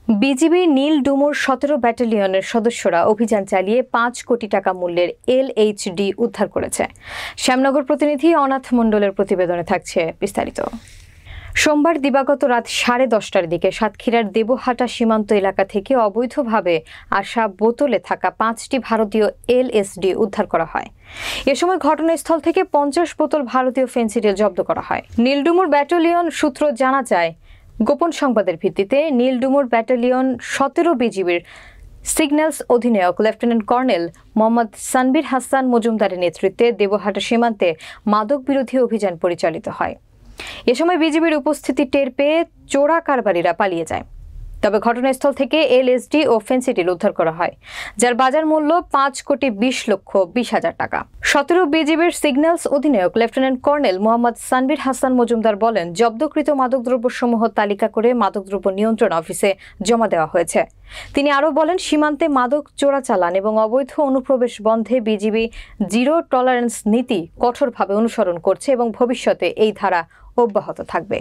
BGB নীল ডুমুর ১৭ ব্যাটালিয়নের সদস্যরা অভিযান চালিয়ে ৫ কোটি টাকা মূল্যের LHD উদ্ধার করেছে। শ্যামনগর প্রতিনিধি অনাথ মণ্ডলের প্রতিবেদনে থাকছে বিস্তারিত। সোমবার দিবাগত রাত 10:30টার দিকে সাতক্ষীরার দেবহাটা সীমান্ত এলাকা থেকে অবৈধভাবে আসা বোতলে থাকা 5টি ভারতীয় LSD উদ্ধার করা হয়। এ সময় ঘটনাস্থল থেকে 50 বোতল ভারতীয় ফেনসিডিল জব্দ করা হয়। নীলডুমুর ব্যাটালিয়ন সূত্র জানা যায়, গোপন সংবাদের ভিত্তিতে নীলডুমুর ব্যাটালিয়ন 17 বিজিবির সিগন্যালস অধিনায়ক লেফটেন্যান্ট কর্নেল মোহাম্মদ সানবীর হাসান মজুমদারের নেতৃত্বে দেবহাটা সীমান্তে মাদক বিরোধী অভিযান পরিচালিত হয়। এ সময় বিজিবির উপস্থিতি টের পেয়ে চোরা কারবারিরা পালিয়ে যায়। তবে ঘটনাস্থল থেকে LSD ও ফেনসিডিল উদ্ধার করা হয়, যার বাজার মূল্য 5,20,20,000 টাকা। 17 বিজিবির সিগন্যালস অধিনায়ক লেফটেন্যান্ট কর্নেল মোহাম্মদ সানবীর হাসান মজুমদার বলেন, জব্দকৃত মাদকদ্রব্যসমূহ তালিকা করে মাদকদ্রব্য নিয়ন্ত্রণ অফিসে জমা দেওয়া হয়েছে। তিনি আরও বলেন, সীমান্তে মাদক চোরাচালান এবং অবৈধ অনুপ্রবেশ বন্ধে বিজিবি জিরো টলারেন্স নীতি কঠোরভাবে অনুসরণ করছে এবং ভবিষ্যতে এই ধারা অব্যাহত থাকবে।